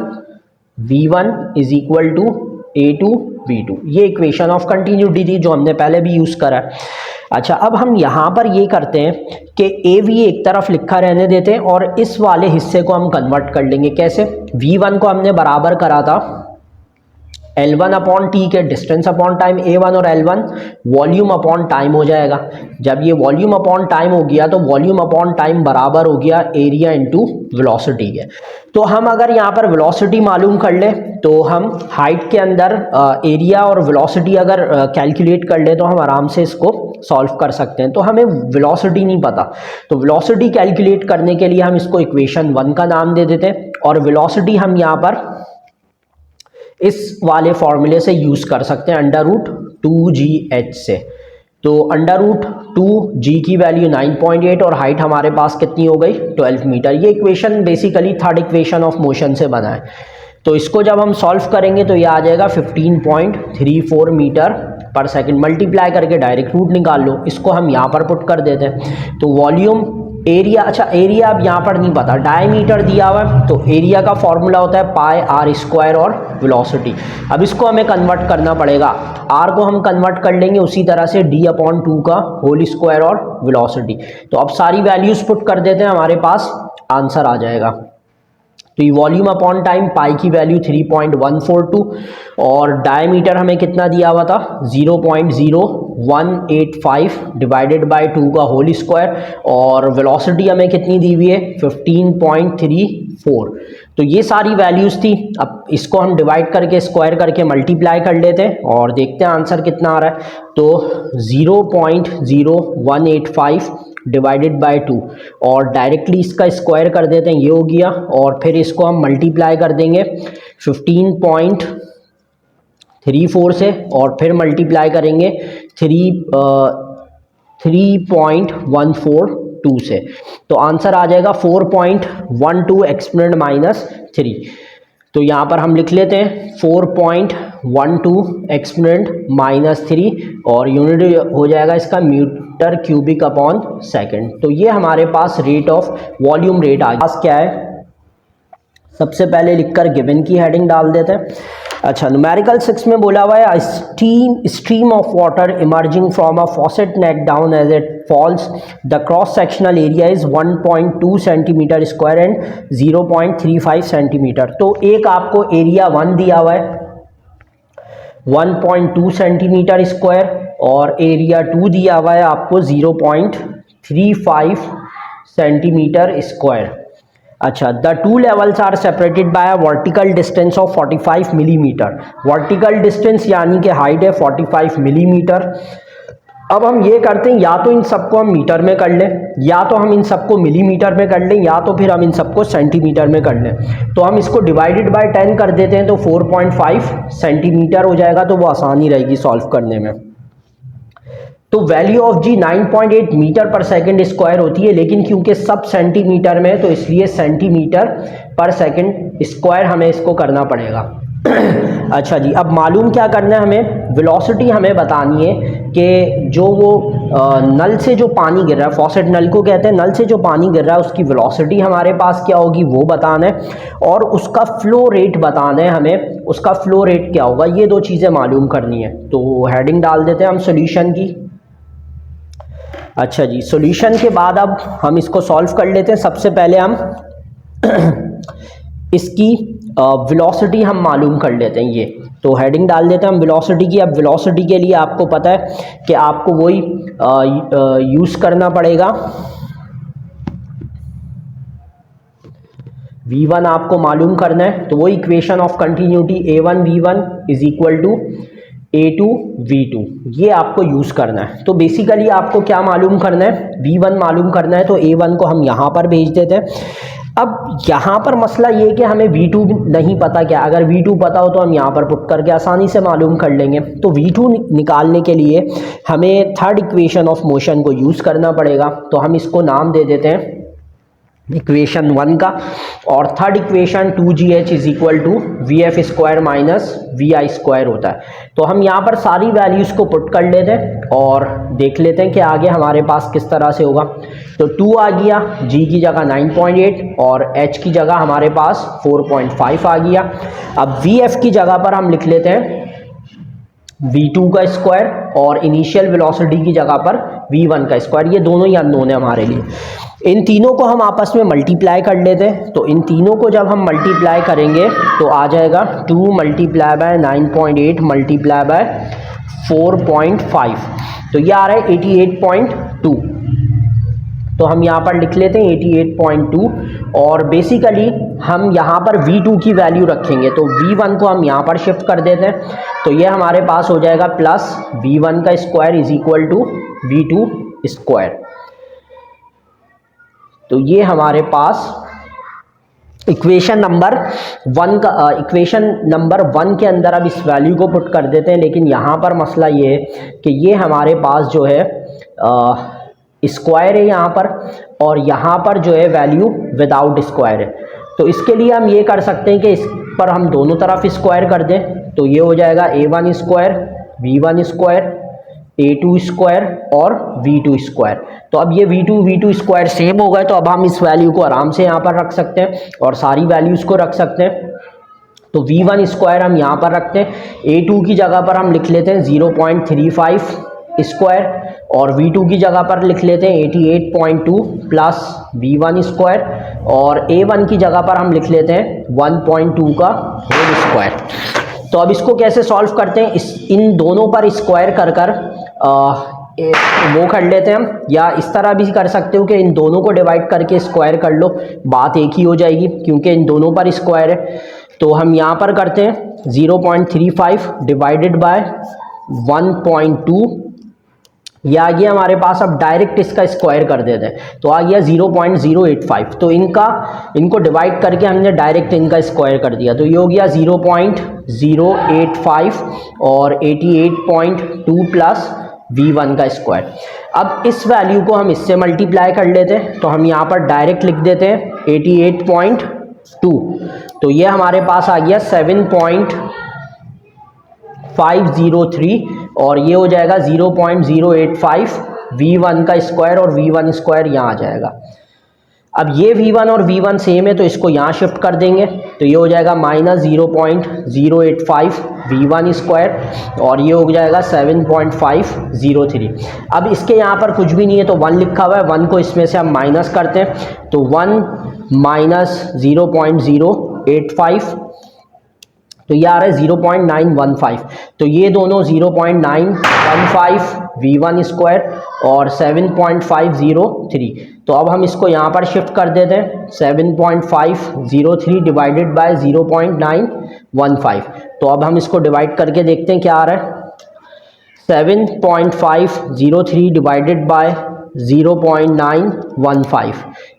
V1 is equal to A2 v2। ये इक्वेशन ऑफ कंटिन्यूटी थी जो हमने पहले भी यूज़ करा है। अच्छा, अब हम यहाँ पर ये करते हैं कि ए वी एक तरफ लिखा रहने देते हैं और इस वाले हिस्से को हम कन्वर्ट कर लेंगे। कैसे? v1 को हमने बराबर करा था L1 अपॉन टी के डिस्टेंस अपॉन टाइम A1 और L1 वॉल्यूम अपॉन टाइम हो जाएगा। जब ये वॉल्यूम अपॉन टाइम हो गया तो वॉल्यूम अपॉन टाइम बराबर हो गया एरिया इंटू वेलोसिटी के। तो हम अगर यहाँ पर वेलोसिटी मालूम कर ले तो हम हाइट के अंदर एरिया और वेलोसिटी अगर कैलकुलेट कर ले तो हम आराम से इसको सॉल्व कर सकते हैं। तो हमें वेलोसिटी नहीं पता, तो वेलोसिटी कैलकुलेट करने के लिए हम इसको इक्वेशन 1 का नाम दे देते हैं और वेलोसिटी हम यहाँ पर इस वाले फॉर्मूले से यूज़ कर सकते हैं √2gh से। तो √2g की वैल्यू 9.8 और हाइट हमारे पास कितनी हो गई 12 मीटर। ये equation basically third equation of motion से बना है। तो इसको जब हम सॉल्व करेंगे तो ये आ जाएगा 15.34 मीटर पर सेकंड। मल्टीप्लाई करके डायरेक्ट रूट निकाल लो, इसको हम यहाँ पर पुट कर देते हैं। तो वॉल्यूम एरिया, अच्छा एरिया अब यहाँ पर नहीं पता, डायमीटर दिया हुआ है तो एरिया का फॉर्मूला होता है पाई आर स्क्वायर और वेलोसिटी। अब इसको हमें कन्वर्ट करना पड़ेगा, आर को हम कन्वर्ट कर लेंगे उसी तरह से d/2 का होल स्क्वायर और वेलोसिटी। तो अब सारी वैल्यूज पुट कर देते हैं, हमारे पास आंसर आ जाएगा। तो ये वॉल्यूम अपॉन टाइम पाई की वैल्यू 3.142 और डायमीटर हमें कितना दिया हुआ था 0.0185 डिवाइडेड बाय 2 का होल स्क्वायर और वेलोसिटी हमें कितनी दी हुई है 15.34। तो ये सारी वैल्यूज़ थी। अब इसको हम डिवाइड करके स्क्वायर करके मल्टीप्लाई कर लेते हैं और देखते हैं आंसर कितना आ रहा है। तो 0.0185 डिवाइडेड बाय 2 और डायरेक्टली इसका स्क्वायर कर देते हैं, ये हो गया। और फिर इसको हम मल्टीप्लाई कर देंगे 15.34 से और फिर मल्टीप्लाई करेंगे 3.142 से। तो आंसर आ जाएगा 4.12 एक्सपोनेंट -3। तो यहाँ पर हम लिख लेते हैं 4.12 एक्सपोनेंट -3 और यूनिट हो जाएगा इसका मीटर क्यूबिक अपॉन सेकंड। तो ये हमारे पास रेट ऑफ वॉल्यूम रेट आ गया। क्या है, सबसे पहले लिखकर गिवन की हेडिंग डाल देते हैं। अच्छा, न्यूमेरिकल 6 में बोला हुआ है stream of water emerging from a faucet neck down as it falls the cross sectional area is 1.2 centimetre square and 0.35 centimetre. तो एक आपको एरिया 1 दिया हुआ है 1.2 सेंटीमीटर स्क्वायर और एरिया 2 दिया हुआ है आपको 0.35 सेंटीमीटर स्क्वायर। अच्छा, the two levels are separated by a vertical distance of 45 millimetre. Vertical distance यानी कि हाइट है 45 मिलीमीटर। अब हम ये करते हैं, या तो इन सबको हम मीटर में कर लें, या तो हम इन सबको मिलीमीटर में कर लें, या तो फिर हम इन सबको सेंटीमीटर में कर लें। तो हम इसको डिवाइडेड बाय 10 कर देते हैं तो 4.5 सेंटीमीटर हो जाएगा। तो वो आसानी रहेगी सॉल्व करने में। तो value of ji 9.8 metre per second square होती है, लेकिन क्योंकि सब सेंटीमीटर में है तो इसलिए सेंटीमीटर पर सेकंड स्क्वायर हमें इसको करना पड़ेगा। अच्छा जी, अब मालूम क्या करना है हमें, वेलोसिटी हमें बतानी है कि जो वो नल से जो पानी गिर रहा है, फॉसेट नल को कहते हैं, नल से जो पानी गिर रहा है उसकी वेलोसिटी हमारे पास क्या होगी वो बताना है और उसका फ्लो रेट बताना है हमें, उसका फ्लो रेट क्या होगा, ये दो चीज़ें मालूम करनी है। तो हेडिंग डाल देते हैं हम सोल्यूशन की। अच्छा जी, सॉल्यूशन के बाद अब हम इसको सॉल्व कर लेते हैं। सबसे पहले हम इसकी वेलोसिटी हम मालूम कर लेते हैं। ये तो हेडिंग डाल देते हैं हम वेलोसिटी की। अब वेलोसिटी के लिए आपको पता है कि आपको वही यूज़ करना पड़ेगा, v1 आपको मालूम करना है। तो वही equation of continuity a1 v1 is equal to a2 v2, ये आपको यूज़ करना है। तो बेसिकली आपको क्या मालूम करना है, v1 मालूम करना है। तो a1 को हम यहाँ पर भेज देते हैं। अब यहाँ पर मसला ये कि हमें v2 नहीं पता क्या, अगर v2 पता हो तो हम यहाँ पर पुट करके आसानी से मालूम कर लेंगे। तो v2 निकालने के लिए हमें थर्ड इक्वेशन ऑफ मोशन को यूज़ करना पड़ेगा। तो हम इसको नाम दे देते हैं इक्वेशन 1 का, और third equation 2gh is equal to vf square minus vi square होता है। तो हम यहाँ पर सारी वैल्यूज़ को पुट कर लेते हैं और देख लेते हैं कि आगे हमारे पास किस तरह से होगा। तो 2 आ गया, g की जगह 9.8 और h की जगह हमारे पास 4.5 आ गया। अब vf की जगह पर हम लिख लेते हैं v2 का स्क्वायर और इनिशियल वेलोसिटी की जगह पर v1 का स्क्वायर, ये दोनों ही अननोन है हमारे लिए। इन तीनों को हम आपस में मल्टीप्लाई कर लेते हैं। तो इन तीनों को जब हम मल्टीप्लाई करेंगे तो आ जाएगा 2 मल्टीप्लाई बाय 9.8 मल्टीप्लाई बाय 4.5, तो ये आ रहा है 88.2। तो हम यहाँ पर लिख लेते हैं 88.2 और बेसिकली हम यहाँ पर v2 की वैल्यू रखेंगे, तो v1 को हम यहाँ पर शिफ्ट कर देते हैं। तो ये हमारे पास हो जाएगा प्लस v1 का square is equal to v2 square. तो ये हमारे पास इक्वेशन नंबर 1 के अंदर अब इस वैल्यू को पुट कर देते हैं। लेकिन यहाँ पर मसला ये है कि ये हमारे पास जो है स्क्वायर है यहाँ पर, और यहाँ पर जो है वैल्यू विदाउट स्क्वायर है। तो इसके लिए हम ये कर सकते हैं कि इस पर हम दोनों तरफ स्क्वायर कर दें। तो ये हो जाएगा a1 square v1 square a2 square और v2 स्क्वायर। तो अब ये v2 स्क्वायर सेम हो गए, तो अब हम इस वैल्यू को आराम से यहाँ पर रख सकते हैं और सारी वैल्यूज़ को रख सकते हैं। तो v1 स्क्वायर हम यहाँ पर रखते हैं, a2 की जगह पर हम लिख लेते हैं 0.35 स्क्वायर और v2 की जगह पर लिख लेते हैं 88.2 प्लस v1 स्क्वायर और a1 की जगह पर हम लिख लेते हैं 1.2 का होल स्क्वायर। तो अब इसको कैसे सॉल्व करते हैं, इन दोनों पर स्क्वायर कर कर वो कर लेते हैं हम, या इस तरह भी कर सकते हो कि इन दोनों को डिवाइड करके स्क्वायर कर लो, बात एक ही हो जाएगी क्योंकि इन दोनों पर स्क्वायर है। तो हम यहाँ पर करते हैं 0.35 डिवाइडेड बाय 1.2, यह आ गया हमारे पास। अब डायरेक्ट इसका स्क्वायर कर देते हैं, तो आ गया 0.085। तो इनको डिवाइड करके हमने डायरेक्ट इनका स्क्वायर कर दिया, तो ये हो गया 0.085 और 88.2 प्लस v1 का स्क्वायर। अब इस वैल्यू को हम इससे मल्टीप्लाई कर लेते हैं, तो हम यहाँ पर डायरेक्ट लिख देते हैं 88.2, तो ये हमारे पास आ गया 7.503 और ये हो जाएगा 0.085 v1 का स्क्वायर और v1 स्क्वायर यहाँ आ जाएगा। अब ये v1 और v1 सेम है, तो इसको यहाँ शिफ्ट कर देंगे, तो ये हो जाएगा माइनस 0.085 v1 स्क्वायर और ये हो जाएगा 7.503। अब इसके यहाँ पर कुछ भी नहीं है तो 1 लिखा हुआ है, 1 को इसमें से हम माइनस करते हैं, तो 1 माइनस 0.085, तो ये आ रहा है 0.915। तो ये दोनों 0.915 v1 स्क्वायर और 7.503। तो अब हम इसको यहाँ पर शिफ्ट कर देते हैं, 7.503 डिवाइडेड बाय 0.915। तो अब हम इसको डिवाइड करके देखते हैं क्या आ रहा है, 7.503 डिवाइडेड बाय 0.915,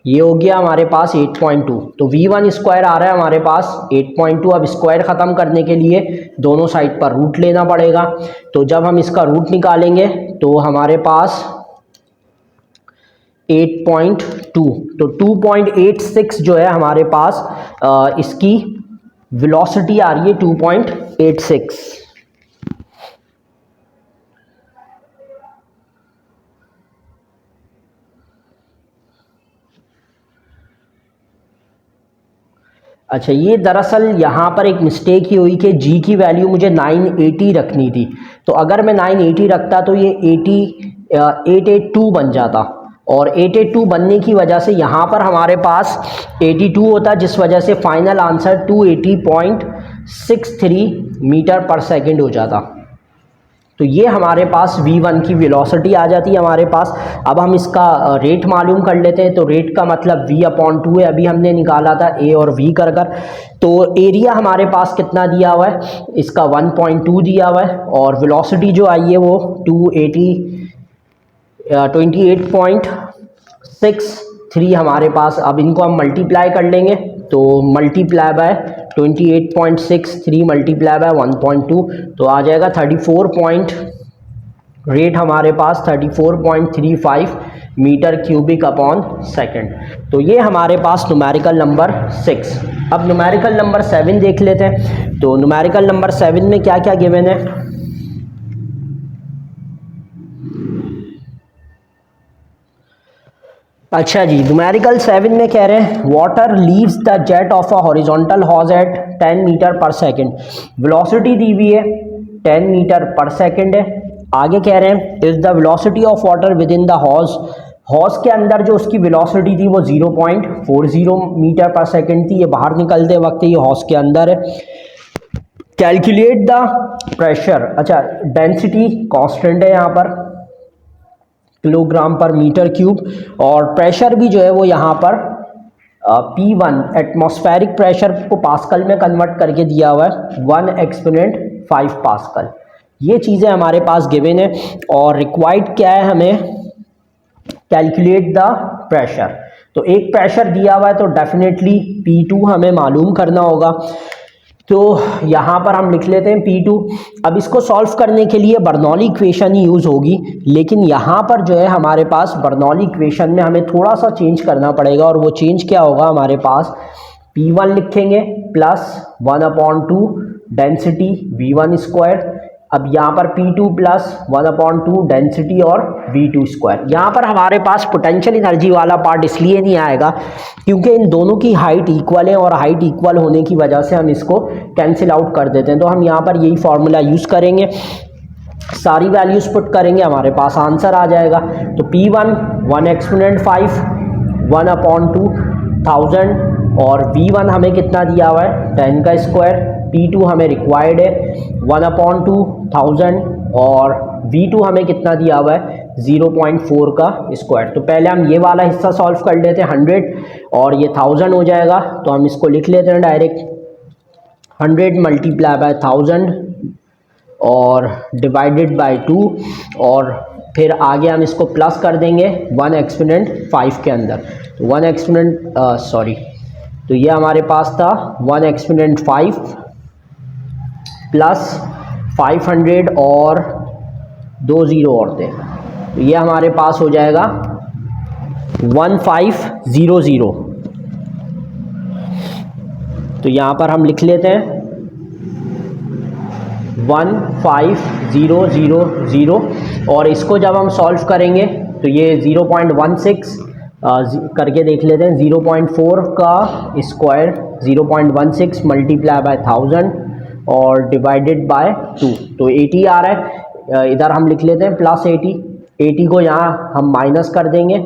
ये हो गया हमारे पास 8.2। तो v1 स्क्वायर आ रहा है हमारे पास 8.2। अब स्क्वायर ख़त्म करने के लिए दोनों साइड पर रूट लेना पड़ेगा, तो जब हम इसका रूट निकालेंगे तो हमारे पास 8.2, तो 2.86 जो है हमारे पास इसकी वेलोसिटी आ रही है 2.86। अच्छा, ये दरअसल यहाँ पर एक मिस्टेक ही हुई कि g की वैल्यू मुझे 980 रखनी थी, तो अगर मैं 980 रखता तो ये 882 बन जाता, और 882 बनने की वजह से यहाँ पर हमारे पास 82 होता, जिस वजह से final answer 280.63 metre per second हो जाता। तो ये हमारे पास v1 की वेलोसिटी आ जाती है हमारे पास। अब हम इसका रेट मालूम कर लेते हैं, तो रेट का मतलब v/2 है, अभी हमने निकाला था a और v कर कर। तो एरिया हमारे पास कितना दिया हुआ है, इसका 1.2 दिया हुआ है, और वेलोसिटी जो आई है वो 28.63 हमारे पास। अब इनको हम मल्टीप्लाई कर लेंगे, तो मल्टीप्लाई बाय 28.63 मल्टीप्लाई बाय 1.2, तो आ जाएगा 34 रेट हमारे पास 34.35 मीटर क्यूबिक अपॉन सेकंड। तो ये हमारे पास न्यूमेरिकल नंबर 6। अब न्यूमेरिकल नंबर 7 देख लेते हैं। तो न्यूमेरिकल नंबर 7 में क्या क्या गिवन है। अच्छा जी, न्यूमेरिकल 7 में कह रहे हैं water leaves the jet of a horizontal hose at 10 metre per second. Velocity दी हुई है 10 मीटर पर सेकेंड है। आगे कह रहे हैं is the velocity of water within the hose, hose के अंदर जो उसकी वेलोसिटी थी वो 0.40 मीटर पर सेकेंड थी। ये बाहर निकलते वक्त ये हॉज के अंदर है। कैलकुलेट द प्रेशर, अच्छा डेंसिटी कांस्टेंट है यहाँ पर किलोग्राम पर मीटर क्यूब, और प्रेशर भी जो है वो यहाँ पर P1 एटमॉस्फेरिक प्रेशर को पास्कल में कन्वर्ट करके दिया हुआ है 1 एक्सपोनेंट 5 पास्कल। ये चीज़ें हमारे पास गिवन है और रिक्वायर्ड क्या है हमें, कैलकुलेट द प्रेशर। तो एक प्रेशर दिया हुआ है तो डेफिनेटली P2 हमें मालूम करना होगा। तो यहाँ पर हम लिख लेते हैं P2। अब इसको सॉल्व करने के लिए बर्नौली इक्वेशन ही यूज़ होगी, लेकिन यहाँ पर जो है हमारे पास बर्नौली इक्वेशन में हमें थोड़ा सा चेंज करना पड़ेगा, और वो चेंज क्या होगा, हमारे पास P1 लिखेंगे प्लस 1/2 डेंसिटी V1 स्क्वायर। अब यहाँ पर P2 प्लस 1/2 डेंसिटी और V2 स्क्वायर। यहाँ पर हमारे पास पोटेंशियल एनर्जी वाला पार्ट इसलिए नहीं आएगा क्योंकि इन दोनों की हाइट इक्वल है, और हाइट इक्वल होने की वजह से हम इसको कैंसिल आउट कर देते हैं। तो हम यहाँ पर यही फॉर्मूला यूज़ करेंगे, सारी वैल्यूज पुट करेंगे, हमारे पास आंसर आ जाएगा। तो P1 1 एक्सपोनेंट 5 1/2 1000, और V1 हमें कितना दिया हुआ है 10 का स्क्वायर। P2 हमें रिक्वायर्ड है 1/2 1000, और V2 हमें कितना दिया हुआ है 0.4 का स्क्वायर। तो पहले हम ये वाला हिस्सा सॉल्व कर लेते हैं 100, और ये 1000 हो जाएगा। तो हम इसको लिख लेते हैं डायरेक्ट 100 मल्टीप्लाई बाय 1000 और डिवाइडेड बाय 2, और फिर आगे हम इसको प्लस कर देंगे 1 एक्सपोनेंट 5 के अंदर। तो 1 एक्सपोनेंट तो ये हमारे पास था 1 एक्सपोनेंट 5 प्लस 500 और 2 0 और थे, तो ये हमारे पास हो जाएगा 1500। तो यहाँ पर हम लिख लेते हैं 15000, और इसको जब हम सॉल्व करेंगे तो ये 0.16 करके देख लेते हैं। 0.4 का स्क्वायर 0.16 मल्टीप्लाई बाय 1000 और डिवाइडेड बाय 2, तो 80 आ रहा है। इधर हम लिख लेते हैं प्लस 80 को यहाँ हम माइनस कर देंगे,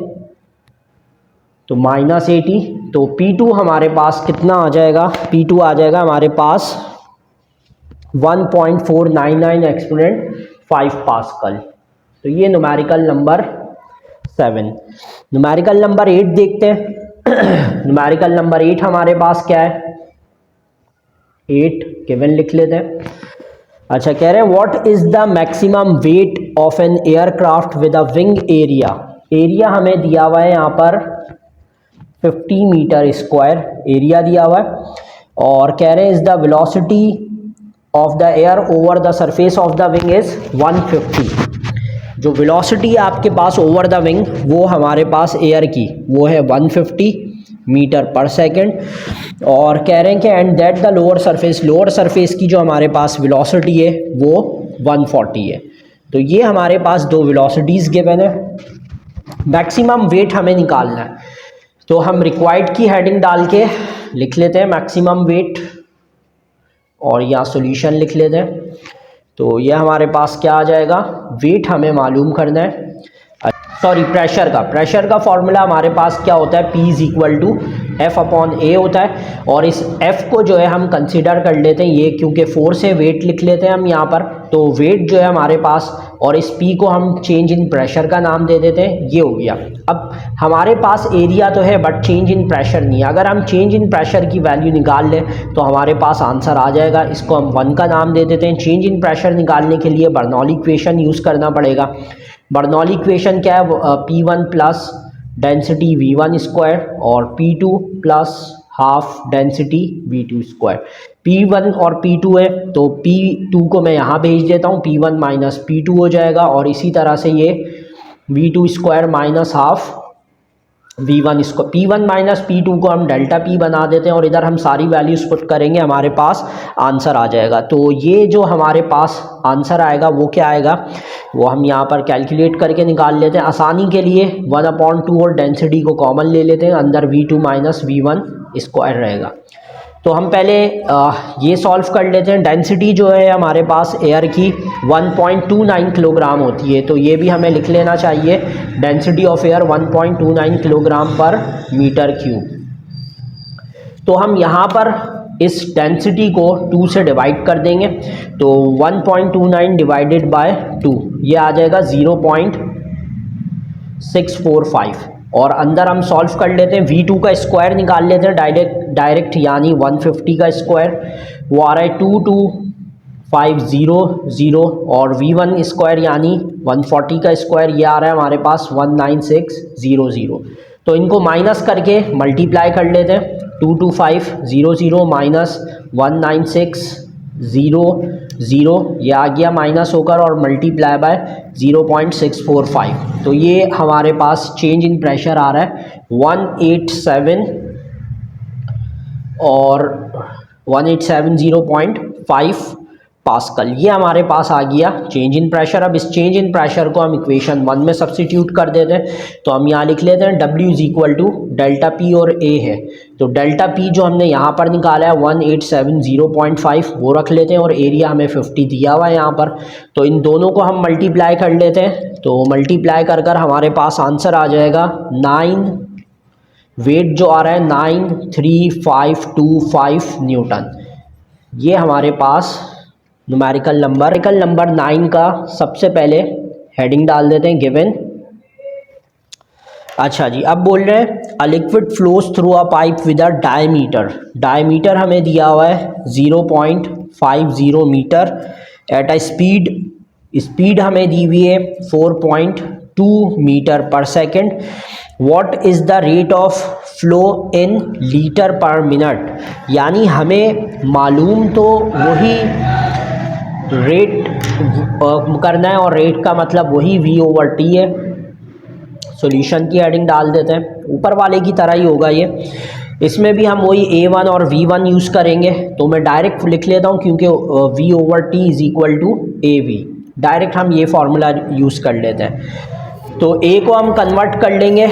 तो -80। तो P2 हमारे पास कितना आ जाएगा, P2 आ जाएगा हमारे पास 1.499 एक्सपोनेंट 5 पास्कल। तो ये न्यूमेरिकल नंबर 7। न्यूमेरिकल नंबर 8 देखते हैं। न्यूमेरिकल नंबर 8 हमारे पास क्या है, 8 गिवन लिख लेते हैं। अच्छा, कह रहे हैं what is the maximum weight of an aircraft with a wing area. Area हमें दिया हुआ है यहाँ पर 50 मीटर स्क्वायर एरिया दिया हुआ है, और कह रहे हैं is the velocity of the air over the surface of the wing is 150। जो वेलोसिटी है आपके पास ओवर द विंग वो हमारे पास एयर की वो है 150 मीटर पर सेकेंड, और कह रहे हैं कि and that the lower surface की जो हमारे पास वेलोसिटी है वो 140 है। तो ये हमारे पास दो वेलोसिटीज़ गिवन है। मैक्सिमम वेट हमें निकालना है, तो हम रिक्वायर्ड की हेडिंग डाल के लिख लेते हैं मैक्सिमम वेट, और यहाँ सॉल्यूशन लिख लेते हैं। तो ये हमारे पास क्या आ जाएगा, वेट हमें मालूम करना है, सॉरी प्रेशर का फॉर्मूला हमारे पास क्या होता है, P is equal to F/A होता है, और इस F को जो है हम कंसीडर कर लेते हैं ये, क्योंकि 4 से वेट लिख लेते हैं हम यहाँ पर। तो वेट जो है हमारे पास, और इस P को हम चेंज इन प्रेशर का नाम दे देते हैं, ये हो गया। अब हमारे पास एरिया तो है बट चेंज इन प्रेशर नहीं है। अगर हम चेंज इन प्रेशर की वैल्यू निकाल लें तो हमारे पास आंसर आ जाएगा। इसको हम 1 का नाम दे देते हैं। चेंज इन प्रेशर निकालने के लिए बर्नौली इक्वेशन यूज़ करना पड़ेगा। बर्नौली इक्वेशन क्या है, P1 plus density V1 square और P2 plus half density V2 square. P1 और P2 है तो P2 को मैं यहाँ भेज देता हूँ, P1 माइनस P2 हो जाएगा, और इसी तरह से ये V2 square minus half V1 इसको P1 माइनस P2 को हम डेल्टा P बना देते हैं, और इधर हम सारी वैल्यूज पुट करेंगे, हमारे पास आंसर आ जाएगा। तो ये जो हमारे पास आंसर आएगा वो क्या आएगा, वो हम यहाँ पर कैलकुलेट करके निकाल लेते हैं। आसानी के लिए 1/2 और डेंसिटी को कॉमन ले लेते हैं, अंदर V2 माइनस V1 स्क्वायर रहेगा। तो हम पहले ये सॉल्व कर लेते हैं। डेंसिटी जो है हमारे पास एयर की 1.29 किलोग्राम होती है, तो ये भी हमें लिख लेना चाहिए। डेंसिटी ऑफ एयर 1.29 किलोग्राम पर मीटर क्यूब। तो हम यहाँ पर इस डेंसिटी को 2 से डिवाइड कर देंगे, तो 1.29 डिवाइडेड बाय 2 ये आ जाएगा 0.645। और अंदर हम सॉल्व कर लेते हैं, V2 का स्क्वायर निकाल लेते हैं डायरेक्ट यानी 150 का स्क्वायर वो आ रहा है 22500, और V1 स्क्वायर यानी 140 का स्क्वायर ये आ रहा है हमारे पास 19600। तो इनको माइनस करके मल्टीप्लाई कर लेते हैं। 22500 माइनस 19600 ये आ गया माइनस होकर और मल्टीप्लाई बाय 0.645। तो ये हमारे पास चेंज इन प्रेशर आ रहा है 187 और 1870.5 पास्कल। ये हमारे पास आ गया चेंज इन प्रेशर। अब इस चेंज इन प्रेशर को हम इक्वेशन 1 में सब्स्टिट्यूट कर देते हैं, तो हम यहाँ लिख लेते हैं W is equal to delta P और A है, तो डेल्टा P जो हमने यहाँ पर निकाला है 1870.5 वो रख लेते हैं, और एरिया हमें 50 दिया हुआ है यहाँ पर। तो इन दोनों को हम मल्टीप्लाई कर लेते हैं, तो मल्टीप्लाई कर कर हमारे पास आंसर आ जाएगा 9, वेट जो आ रहा है 93525 न्यूटन। ये हमारे पास न्यूमेरिकल नंबर 9 का सबसे पहले हेडिंग डाल देते हैं गिवन। अच्छा जी, अब बोल रहे हैं a liquid flows through a pipe with a diameter हमें दिया हुआ है 0.50 मीटर एट अ स्पीड हमें दी हुई है 4.2 metre per second. What is the rate of flow in litre पर मिनट, यानी हमें मालूम तो वही रेट करना है, और रेट का मतलब वही V/T है। सॉल्यूशन की हेडिंग डाल देते हैं, ऊपर वाले की तरह ही होगा ये। इसमें भी हम वही A1 और V1 यूज़ करेंगे, तो मैं डायरेक्ट लिख लेता हूँ क्योंकि V/T is equal to AV। Direct हम ये फार्मूला यूज़ कर लेते हैं। तो A को हम कन्वर्ट कर लेंगे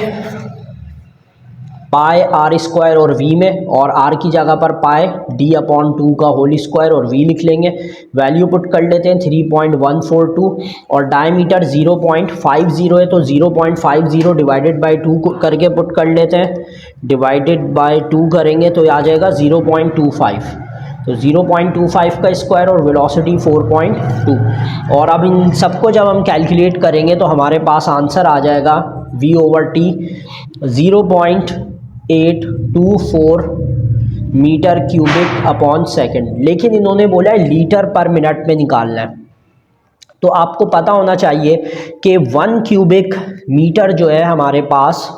पाई R स्क्वायर और V में, और R की जगह पर पाई D/2 का होल स्क्वायर और V लिख लेंगे। वैल्यू पुट कर लेते हैं 3.142, और डायमीटर 0.50 है, तो 0.50 डिवाइडेड बाई 2 करके पुट कर लेते हैं। डिवाइडेड बाई 2 करेंगे तो आ जाएगा 0.25, तो 0.25 का स्क्वायर और वेलोसिटी 4.2। और अब इन सबको जब हम कैलकुलेट करेंगे तो हमारे पास आंसर आ जाएगा V/T 0.824 metre cubic upon second. लेकिन इन्होंने बोला है लीटर पर मिनट में निकालना है, तो आपको पता होना चाहिए कि 1 क्यूबिक मीटर जो है हमारे पास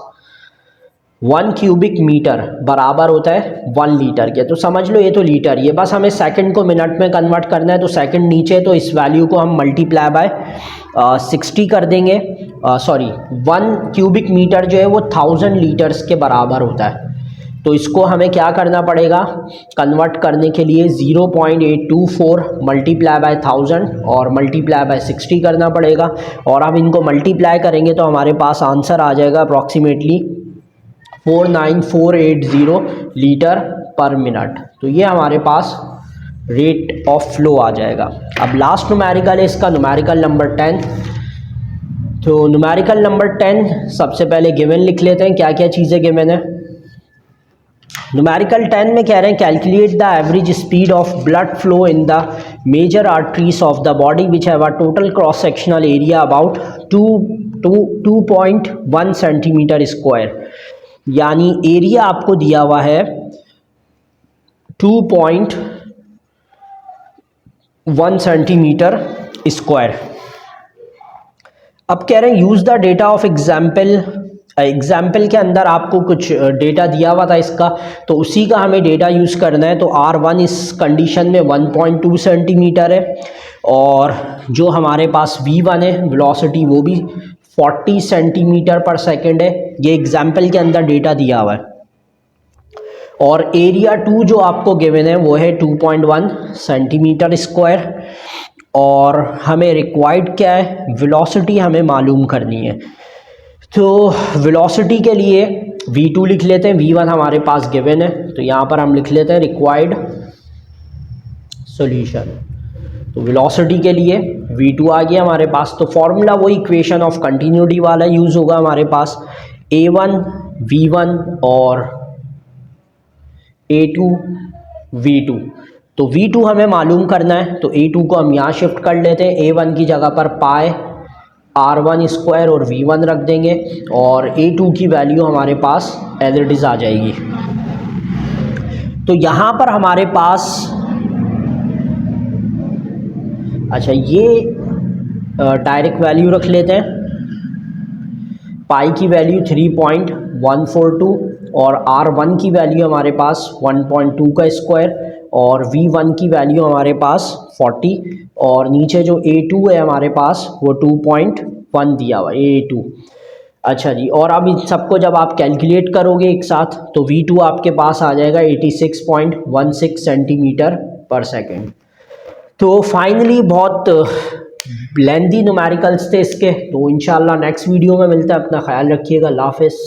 1 क्यूबिक मीटर बराबर होता है 1 लीटर के। तो समझ लो ये तो लीटर, ये बस हमें सेकंड को मिनट में कन्वर्ट करना है, तो सेकंड नीचे, तो इस वैल्यू को हम मल्टीप्लाई बाय 60 कर देंगे। 1 क्यूबिक मीटर जो है वो 1000 लीटर्स के बराबर होता है। तो इसको हमें क्या करना पड़ेगा, कन्वर्ट करने के लिए 0.824 मल्टीप्लाई बाय 1000 और मल्टीप्लाई बाय 60 करना पड़ेगा। और अब इनको मल्टीप्लाई करेंगे तो हमारे पास आंसर आ जाएगा अप्रॉक्सीमेटली 49480 लीटर पर मिनट। तो ये हमारे पास रेट ऑफ फ्लो आ जाएगा। अब लास्ट न्यूमेरिकल है इसका, न्यूमेरिकल नंबर 10। तो न्यूमेरिकल नंबर 10 सबसे पहले गिवन लिख लेते हैं, क्या क्या चीज़ें गिवन है। न्यूमेरिकल 10 में कह रहे हैं calculate the average speed of blood flow in the major arteries of the body which have a total cross sectional area about 2.1 centimetre square. यानी एरिया आपको दिया हुआ है 2.1 सेंटीमीटर स्क्वायर। अब कह रहे हैं use the data of example के अंदर आपको कुछ डेटा दिया हुआ था इसका, तो उसी का हमें डेटा यूज़ करना है। तो R1 इस कंडीशन में 1.2 सेंटीमीटर है, और जो हमारे पास V1 है वेलोसिटी वो भी 40 सेंटीमीटर पर सेकेंड है। ये एग्जाम्पल के अंदर डेटा दिया हुआ है। और एरिया 2 जो आपको गिवन है वो है 2.1 सेंटीमीटर स्क्वायर। और हमें रिक्वायर्ड क्या है, वेलोसिटी हमें मालूम करनी है। तो वेलोसिटी के लिए V2 लिख लेते हैं, V1 हमारे पास गिवन है, तो यहाँ पर हम लिख लेते हैं रिक्वायर्ड सॉल्यूशन। तो वेलोसिटी के लिए V2 आ गया हमारे पास। तो फॉर्मूला वो इक्वेशन ऑफ कंटिन्यूटी वाला यूज़ होगा हमारे पास, A1 V1 और A2 V2। तो V2 हमें मालूम करना है, तो A2 को हम यहाँ शिफ्ट कर लेते हैं, A1 की जगह पर पाई R1 स्क्वायर और V1 रख देंगे, और A2 की वैल्यू हमारे पास एज इट इज़ आ जाएगी। तो यहाँ पर हमारे पास, अच्छा ये डायरेक्ट वैल्यू रख लेते हैं, पाई की वैल्यू 3.142 और R1 की वैल्यू हमारे पास 1.2 का स्क्वायर और V1 की वैल्यू हमारे पास 40 और नीचे जो A2 है हमारे पास वो 2.1 दिया हुआ है A2। अच्छा जी, और अब इन सबको जब आप कैलकुलेट करोगे एक साथ तो V2 आपके पास आ जाएगा 86.16 सेंटीमीटर पर सेकेंड। तो फाइनली बहुत लेंदी न्यूमेरिकल्स थे इसके, तो इंशाल्लाह नेक्स्ट वीडियो में मिलते हैं। अपना ख्याल रखिएगा, अल्लाह हाफ़िज़।